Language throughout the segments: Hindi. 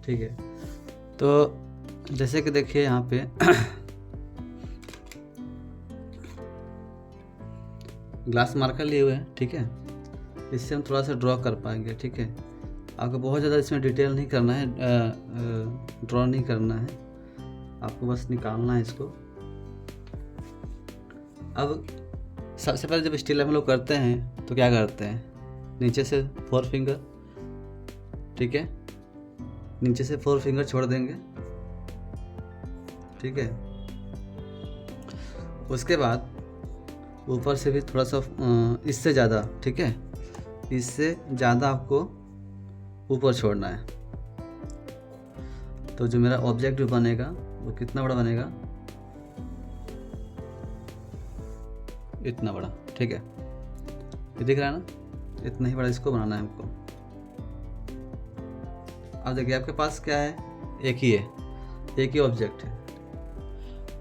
ठीक है। तो जैसे कि देखिए यहाँ पे ग्लास मार्कर लिए हुए हैं, ठीक है। इससे हम थोड़ा सा ड्रॉ कर पाएंगे, ठीक है। आपको बहुत ज़्यादा इसमें डिटेल नहीं करना है, ड्रॉ नहीं करना है, आपको बस निकालना है इसको। अब सबसे पहले जब स्टिल लाइफ हम लोग करते हैं तो क्या करते हैं, नीचे से 4 फिंगर, ठीक है, नीचे से 4 फिंगर छोड़ देंगे, ठीक है। उसके बाद ऊपर से भी थोड़ा सा इससे ज़्यादा, ठीक है, इससे ज़्यादा आपको ऊपर छोड़ना है। तो जो मेरा ऑब्जेक्ट बनेगा वो कितना बड़ा बनेगा, इतना बड़ा, ठीक है। ये दिख रहा है ना, इतना ही बड़ा इसको बनाना है हमको। अब देखिए आपके पास क्या है, एक ही ऑब्जेक्ट है,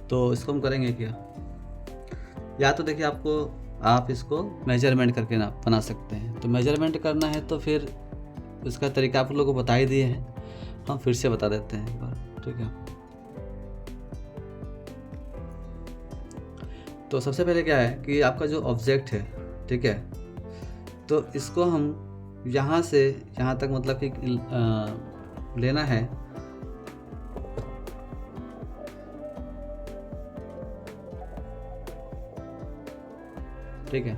तो इसको हम करेंगे क्या, या तो देखिए आप इसको मेजरमेंट करके ना बना सकते हैं। तो मेजरमेंट करना है तो फिर उसका तरीका आप लोगों को बता ही दिए हैं, हम फिर से बता देते हैं एक बार, ठीक है। तो सबसे पहले क्या है कि आपका जो ऑब्जेक्ट है, ठीक है, तो इसको हम यहाँ से यहाँ तक मतलब कि लेना है, ठीक है।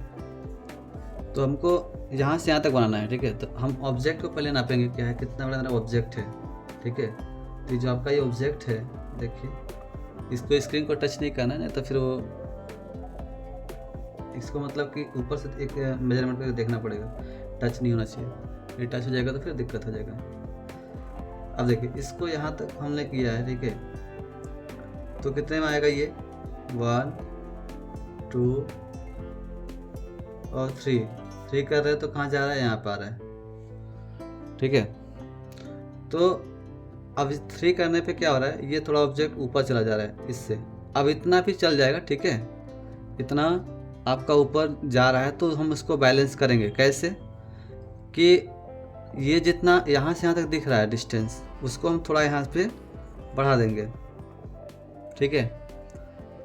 तो हमको यहाँ से यहाँ तक बनाना है, ठीक है। तो हम ऑब्जेक्ट को पहले नापेंगे, क्या है, कितना बड़ा मेरा ऑब्जेक्ट है, ठीक है। तो जो आपका ये ऑब्जेक्ट है, देखिए, इसको स्क्रीन को टच नहीं करना है, नहीं तो फिर वो इसको मतलब कि ऊपर से एक मेजरमेंट करके देखना पड़ेगा, टच नहीं होना चाहिए। ये टच हो जाएगा तो फिर दिक्कत हो जाएगा। अब देखिए इसको यहाँ तक हमने किया है, ठीक है। तो कितने में आएगा ये, 1 2 और 3 कर रहे हैं, तो कहाँ जा रहा है, यहाँ पर आ रहा है, ठीक है। तो अब 3 करने पे क्या हो रहा है, ये थोड़ा ऑब्जेक्ट ऊपर चला जा रहा है इससे। अब इतना भी चल जाएगा, ठीक है, इतना आपका ऊपर जा रहा है, तो हम इसको बैलेंस करेंगे कैसे, कि ये जितना यहाँ से यहाँ तक दिख रहा है डिस्टेंस, उसको हम थोड़ा यहाँ पे बढ़ा देंगे, ठीक है।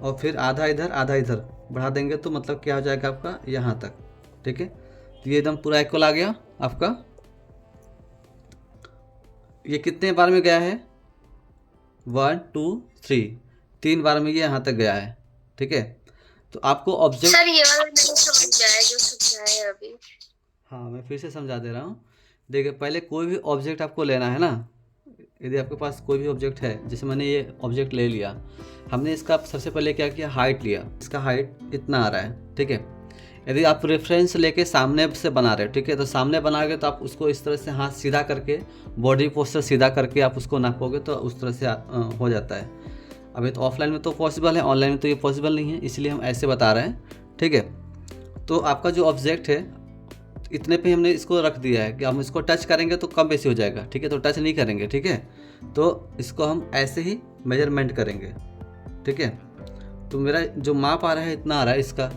और फिर आधा इधर बढ़ा देंगे, तो मतलब क्या हो जाएगा आपका यहाँ तक, ठीक है। तो ये एकदम पूरा इक्वल आ गया आपका। ये कितने बार में गया है, 1 2 3 बार में ये यहाँ तक गया है, ठीक है। तो आपको ऑब्जेक्ट, सर ये वाला नहीं समझ आया जो समझाया अभी। हाँ मैं फिर से समझा दे रहा हूँ। देखिए पहले कोई भी ऑब्जेक्ट आपको लेना है ना, यदि आपके पास कोई भी ऑब्जेक्ट है, जैसे मैंने ये ऑब्जेक्ट ले लिया, हमने इसका सबसे पहले क्या किया, हाइट लिया, इसका हाइट इतना आ रहा है, ठीक है। यदि आप रेफरेंस लेके सामने से बना रहे हो, ठीक है, तो सामने बनाओगे तो आप उसको इस तरह से हाथ सीधा करके, बॉडी पोस्चर सीधा करके आप उसको नापोगे तो उस तरह से हो जाता है। अभी तो ऑफलाइन में तो पॉसिबल है, ऑनलाइन में तो ये पॉसिबल नहीं है, इसलिए हम ऐसे बता रहे हैं, ठीक है। तो आपका जो ऑब्जेक्ट है इतने पे हमने इसको रख दिया है कि हम इसको टच करेंगे तो कम बेसी हो जाएगा, ठीक है, तो टच नहीं करेंगे, ठीक है। तो इसको हम ऐसे ही मेजरमेंट करेंगे, ठीक है। तो मेरा जो माप आ रहा है इतना आ रहा है, इसका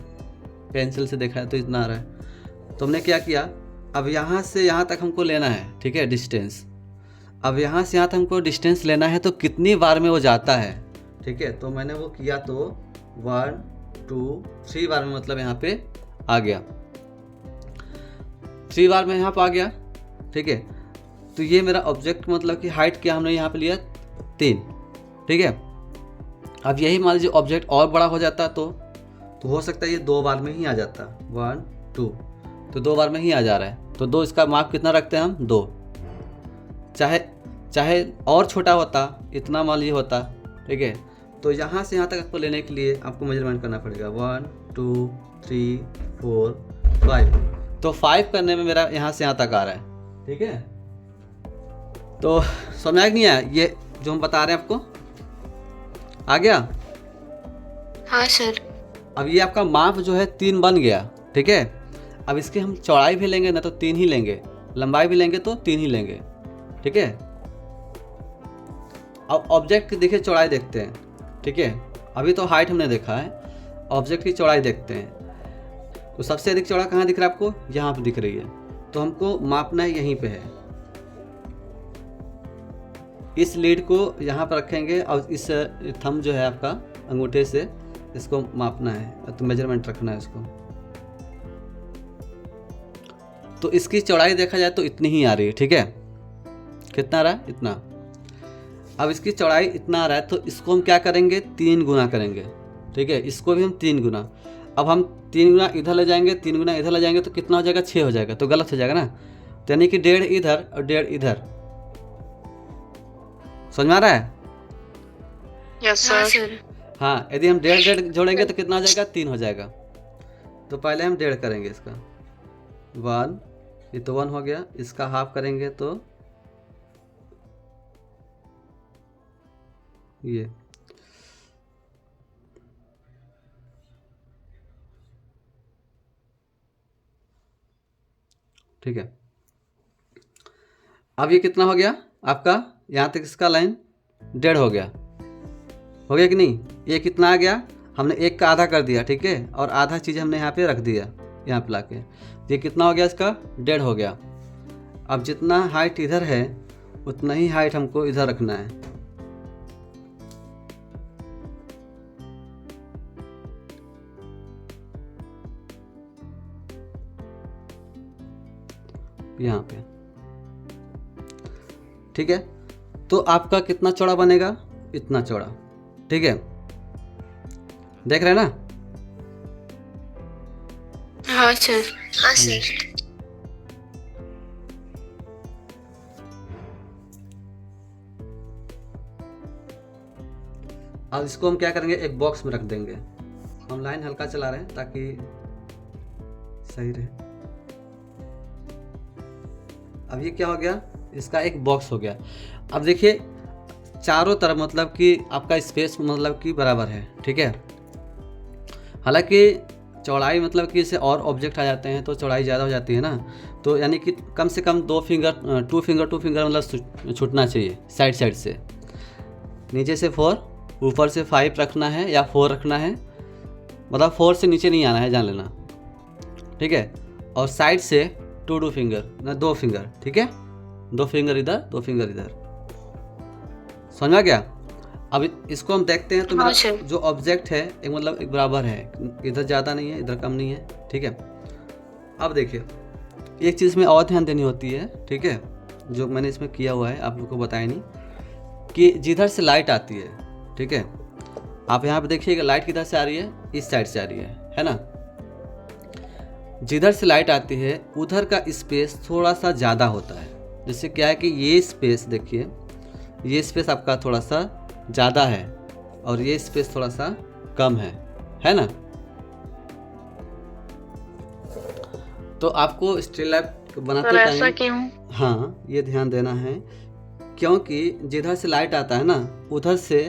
पेंसिल से देखा है तो इतना आ रहा है। तो हमने क्या किया, अब यहाँ से यहाँ तक हमको लेना है, ठीक है, डिस्टेंस। अब यहाँ से यहाँ तक हमको डिस्टेंस लेना है, तो कितनी बार में वो जाता है, ठीक है। तो मैंने वो किया, तो 1 2 3 बार में मतलब यहाँ पे आ गया, 3 बार में यहाँ पे आ गया, ठीक है। तो ये मेरा ऑब्जेक्ट मतलब कि हाइट क्या हमने यहाँ पे लिया, 3, ठीक है। अब यही मान लीजिए ऑब्जेक्ट और बड़ा हो जाता तो हो सकता है ये 2 बार में ही आ जाता, 1 2, तो 2 बार में ही आ जा रहा है। तो 2 इसका माप कितना रखते हैं हम, 2। चाहे और छोटा होता, इतना मान लीजिए होता, ठीक है। तो यहाँ से यहाँ तक आपको लेने के लिए आपको मेजरमेंट करना पड़ेगा, 1 2 3 4 5। तो 5 करने में मेरा यहाँ से यहाँ तक आ रहा है, ठीक है। तो समझ नहीं आया ये जो हम बता रहे हैं आपको, आ गया? हाँ सर। अब ये आपका माप जो है 3 बन गया, ठीक है। अब इसकी हम चौड़ाई भी लेंगे ना तो 3 ही लेंगे, लंबाई भी लेंगे तो 3 ही लेंगे, ठीक है। अब ऑब्जेक्ट की देखिए चौड़ाई देखते हैं, ठीक है। अभी तो हाइट हमने देखा है, ऑब्जेक्ट की चौड़ाई देखते हैं। तो सबसे अधिक चौड़ा कहाँ दिख रहा है आपको, यहाँ पे दिख रही है, तो हमको मापना यहीं पे है, इस लीड को यहाँ पर रखेंगे और इस थंब जो है आपका अंगूठे से इसको मापना है, तो मेजरमेंट रखना है इसको। तो इसकी चौड़ाई देखा जाए तो इतनी ही आ रही है, ठीक है। कितना आ रहा है? इतना। अब इसकी चौड़ाई इतना आ रहा है तो इसको हम क्या करेंगे? 3 गुना करेंगे, ठीक है। इसको भी हम 3 गुना। अब हम 3 गुना इधर ले जाएंगे, 3 गुना इधर ले जाएंगे तो कितना हो जाएगा? 6 हो जाएगा, तो गलत हो जाएगा ना। तो यानी कि 1.5 इधर और 1.5 इधर। समझ में आ रहा है? Yes sir. हाँ, यदि हम 1.5 जोड़ेंगे तो कितना हो जाएगा? 3 हो जाएगा। तो पहले हम 1.5 करेंगे इसका 1, ये तो 1 हो गया। इसका हाफ करेंगे तो ये, ठीक है। अब ये कितना हो गया आपका? यहाँ तक इसका लाइन 1.5 हो गया कि नहीं? ये कितना आ गया? हमने 1 का आधा कर दिया, ठीक है, और आधा चीज़ हमने यहाँ पे रख दिया, यहाँ पे लाके। ये कितना हो गया? इसका 1.5 हो गया। अब जितना हाइट इधर है उतना ही हाइट हमको इधर रखना है। यहाँ पे, ठीक है। तो आपका कितना चौड़ा बनेगा? इतना चौड़ा, ठीक है। देख रहे हैं ना? हाँ सर। हाँ सर। अब इसको हम क्या करेंगे? एक बॉक्स में रख देंगे। हम लाइन हल्का चला रहे हैं ताकि सही रहे। अब ये क्या हो गया? इसका एक बॉक्स हो गया। अब देखिए चारों तरफ मतलब कि आपका स्पेस मतलब कि बराबर है, ठीक है। हालांकि चौड़ाई मतलब कि इससे और ऑब्जेक्ट आ जाते हैं तो चौड़ाई ज़्यादा हो जाती है ना, तो यानी कि कम से कम 2 फिंगर 2 फिंगर मतलब छूटना चाहिए साइड से। नीचे से 4, ऊपर से 5 रखना है या 4 रखना है, मतलब 4 से नीचे नहीं आना है, जान लेना, ठीक है। और साइड से 2 फिंगर ना 2 फिंगर, ठीक है। 2 फिंगर इधर, 2 फिंगर इधर। समझ में आ गया? अब इसको हम देखते हैं तो हाँ, मेरा जो ऑब्जेक्ट है एक मतलब एक बराबर है, इधर ज़्यादा नहीं है, इधर कम नहीं है, ठीक है। अब देखिए एक चीज़ में और ध्यान देनी होती है, ठीक है, जो मैंने इसमें किया हुआ है आप लोग को बताया नहीं, कि जिधर से लाइट आती है, ठीक है। आप यहाँ पे देखिएगा लाइट किधर से आ रही है? इस साइड से आ रही है ना। जिधर से लाइट आती है उधर का स्पेस थोड़ा सा ज़्यादा होता है। जैसे क्या है कि ये स्पेस देखिए, ये स्पेस आपका थोड़ा सा ज़्यादा है और ये स्पेस थोड़ा सा कम है ना। तो आपको स्टिल लाइफ बनाते टाइम ऐसा क्यों? हाँ ये ध्यान देना है, क्योंकि जिधर से लाइट आता है ना उधर से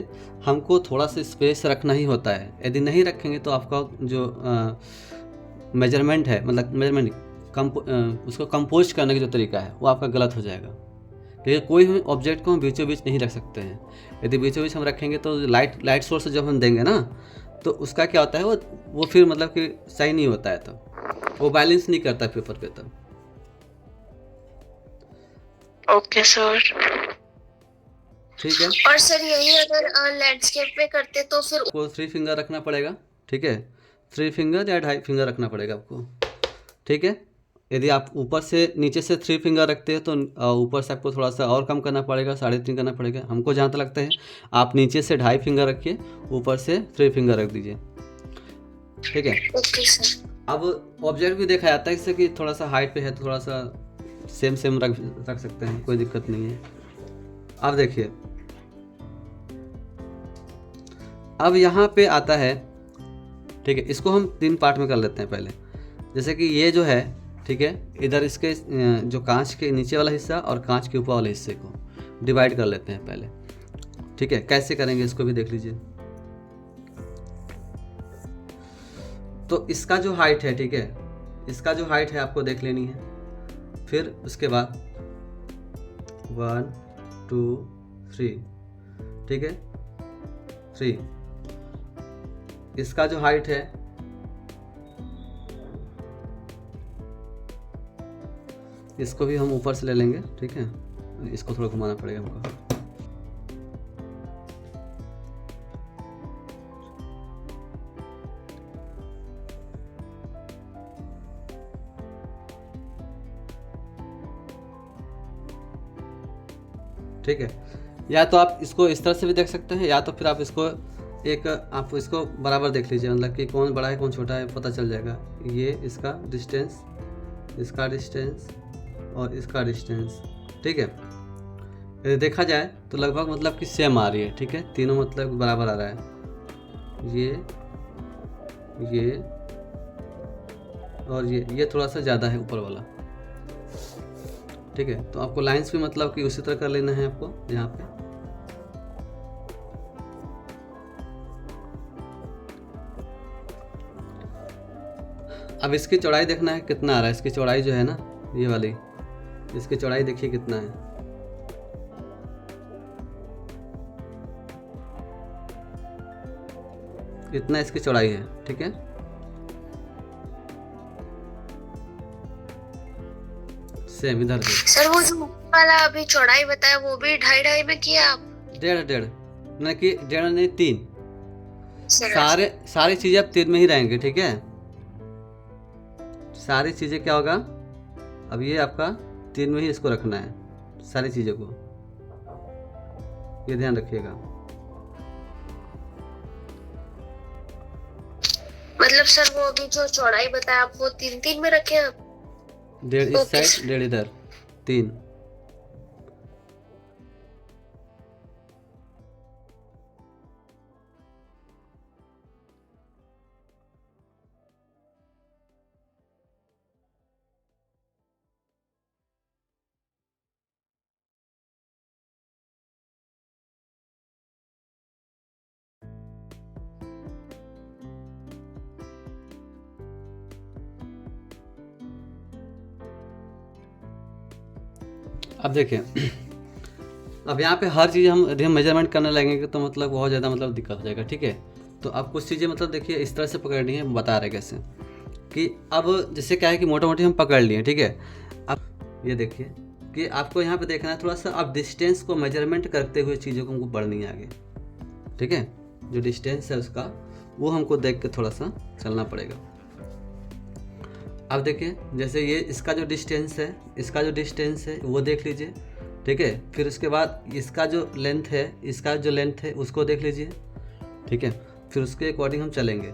हमको थोड़ा सा स्पेस रखना ही होता है। यदि नहीं रखेंगे तो आपका जो मेजरमेंट है, मतलब मेजरमेंट उसको कंपोज करने का जो तरीका है वो आपका गलत हो जाएगा। क्योंकि कोई भी ऑब्जेक्ट को हम बीचों बीच नहीं रख सकते हैं। यदि बीचों बीच हम रखेंगे तो लाइट सोर्स जब हम देंगे ना तो उसका क्या होता है वो फिर मतलब कि सही नहीं होता है, तब वो बैलेंस नहीं करता पेपर पे तब। Okay sir. ठीक है। और सर यही अगर लैंडस्केप पे करते तो फिर आपको 3 फिंगर रखना पड़ेगा, ठीक है। 3 फिंगर या 2.5 फिंगर रखना पड़ेगा आपको, ठीक है। यदि आप ऊपर से नीचे से 3 फिंगर रखते हैं तो ऊपर से आपको थोड़ा सा और कम करना पड़ेगा, 3.5 करना पड़ेगा। हमको जहाँ तक लगता है आप नीचे से 2.5 फिंगर रखिए, ऊपर से 3 फिंगर रख दीजिए, ठीक है। Okay sir. अब ऑब्जेक्ट भी देखा जाता है इससे कि थोड़ा सा हाइट पे है तो थोड़ा सा सेम रख सकते हैं, कोई दिक्कत नहीं है। अब देखिए अब यहाँ पे आता है, ठीक है। इसको हम 3 पार्ट में कर लेते हैं पहले। जैसे कि ये जो है, ठीक है, इधर इसके जो कांच के नीचे वाला हिस्सा और कांच के ऊपर वाले हिस्से को डिवाइड कर लेते हैं पहले, ठीक है। कैसे करेंगे इसको भी देख लीजिए। तो इसका जो हाइट है, ठीक है, इसका जो हाइट है आपको देख लेनी है। फिर उसके बाद 1 2 3, ठीक है, 3। इसका जो हाइट है इसको भी हम ऊपर से ले लेंगे, ठीक है। इसको थोड़ा घुमाना पड़ेगा हमको। ठीक है। या तो आप इसको इस तरह से भी देख सकते हैं, या तो फिर आप इसको बराबर देख लीजिए, मतलब कि कौन बड़ा है कौन छोटा है पता चल जाएगा। ये इसका डिस्टेंस, इसका डिस्टेंस और इसका डिस्टेंस, ठीक है। यदि देखा जाए तो लगभग मतलब कि सेम आ रही है, ठीक है, तीनों मतलब बराबर आ रहा है। ये और ये थोड़ा सा ज़्यादा है ऊपर वाला, ठीक है। तो आपको लाइंस भी मतलब कि उसी तरह कर लेना है आपको यहाँ पे। अब इसकी चौड़ाई देखना है कितना आ रहा है। इसकी चौड़ाई जो है ना, ये वाली, इसकी चौड़ाई देखिए कितना है। इतना इसकी चौड़ाई है, ठीक है। सेम इधर भी सर वो जो वाला अभी चौड़ाई बताया वो भी 2.5 में किया आप? 1.5 नहीं कि 1.5 नहीं 3। सर सारी चीज़ें अब 3 में ही रहेंगे, ठीक है। सारी चीज़ें क्या होगा, अब ये आपका 3 में ही इसको रखना है, सारी चीज़ों को, ये ध्यान रखिएगा। मतलब सर वो अभी जो चौड़ाई बताया आप वो 3 में रखे आप? 1.5 इस ओके। साइड 1.5 इधर, 3। अब देखिए, अब यहाँ पे हर चीज़ हम मेजरमेंट करने लगेंगे तो मतलब बहुत ज़्यादा मतलब दिक्कत हो जाएगा, ठीक है। तो आप कुछ चीज़ें मतलब देखिए इस तरह से पकड़नी है, बता रहे कैसे कि अब जैसे क्या है कि मोटा मोटी हम पकड़ लिए, ठीक है। अब ये देखिए कि आपको यहाँ पे देखना है थोड़ा सा, अब डिस्टेंस को मेजरमेंट करते हुए चीज़ों को हमको बढ़नी है आगे, ठीक है। जो डिस्टेंस है उसका वो हमको देख के थोड़ा सा चलना पड़ेगा। अब देखिए जैसे ये इसका जो डिस्टेंस है वो देख लीजिए, ठीक है। फिर उसके बाद इसका जो लेंथ है उसको देख लीजिए, ठीक है। फिर उसके अकॉर्डिंग हम चलेंगे।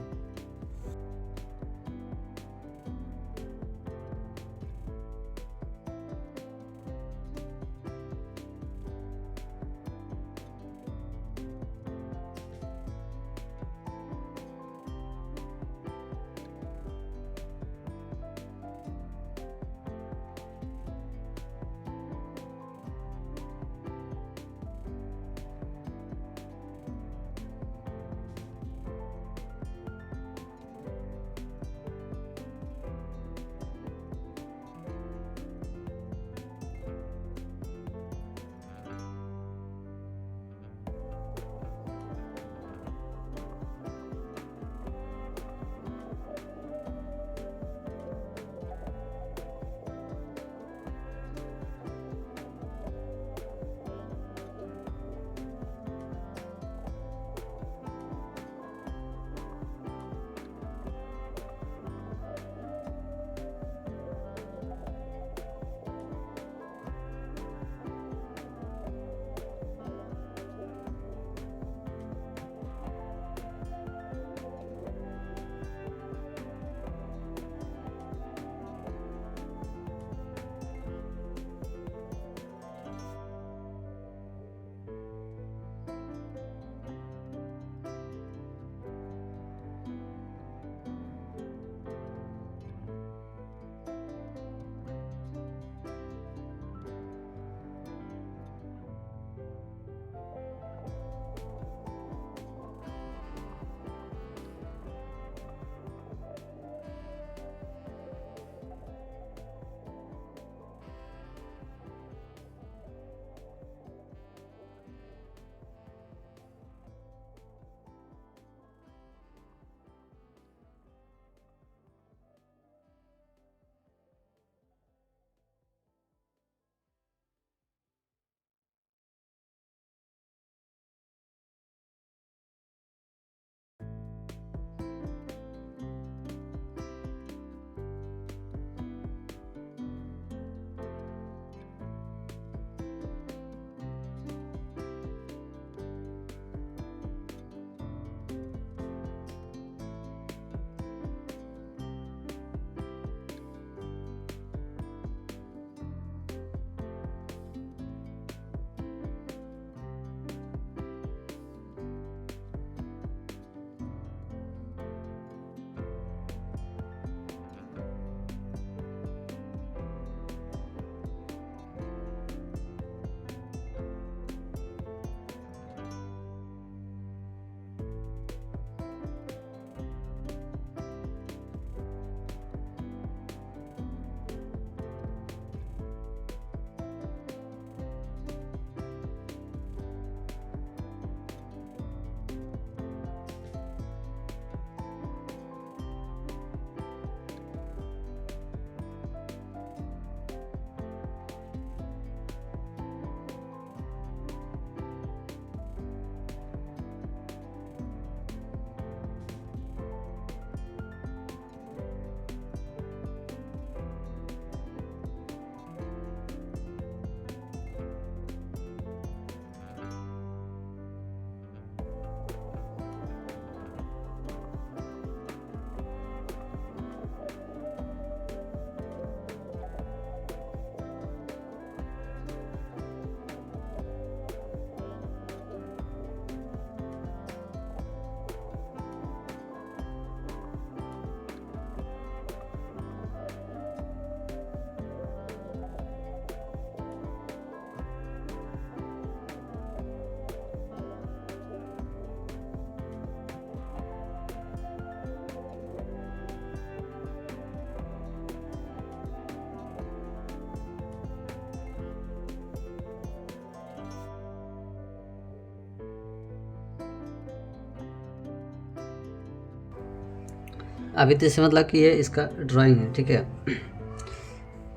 अभी तो इसे मतलब कि ये इसका ड्राइंग है, ठीक है।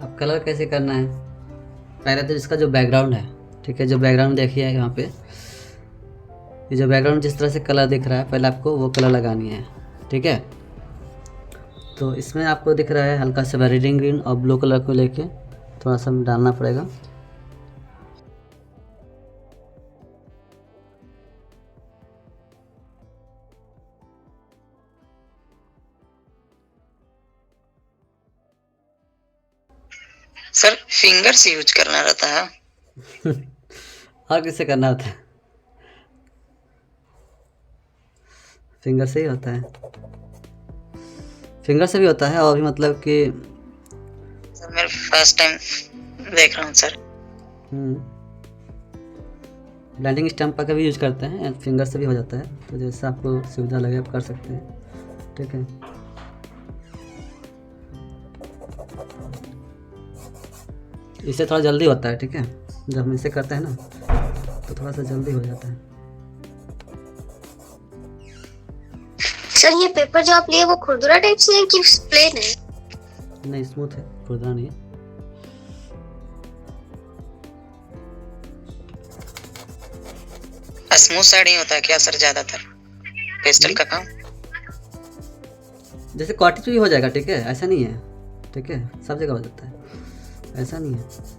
अब कलर कैसे करना है, पहले तो इसका जो बैकग्राउंड है, ठीक है, जो बैकग्राउंड देखिए यहाँ पे, ये जो बैकग्राउंड जिस तरह से कलर दिख रहा है, पहले आपको वो कलर लगानी है, ठीक है। तो इसमें आपको दिख रहा है हल्का सा वेरिडिंग ग्रीन और ब्लू कलर को लेके थोड़ा सा डालना पड़ेगा। सर फिंगर से यूज करना रहता है। और किससे करना होता है, फिंगर से ही होता है, फिंगर से भी होता है और भी मतलब कि सर मैं फर्स्ट टाइम देख रहा हूँ सर। ब्लेंडिंग स्टैम्प का भी यूज करते हैं, फिंगर से भी हो जाता है, तो जैसा आपको सुविधा लगे आप कर सकते हैं, ठीक है। इससे थोड़ा जल्दी होता है, ठीक है, जब हम इसे करते हैं ना तो थोड़ा सा जल्दी हो जाता है। सर ये पेपर जो आप लिए वो खुरदुरा टाइप से है कि प्लेन है? नहीं, स्मूथ है, खुरदरा नहीं है। स्मूथ साइड ही होता है क्या सर ज्यादातर पेस्टल का काम? जैसे क्वार्टी भी हो जाएगा, ठीक है, ऐसा नहीं है, ठीक है, सब जगह हो जाता है, ऐसा नहीं है।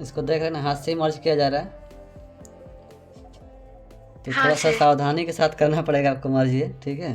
इसको देख रहे हैं ना, हाथ से ही मर्ज किया जा रहा है, तो हाँ थोड़ा सा सर। सावधानी के साथ करना पड़ेगा आपको मर्ज ये, ठीक है।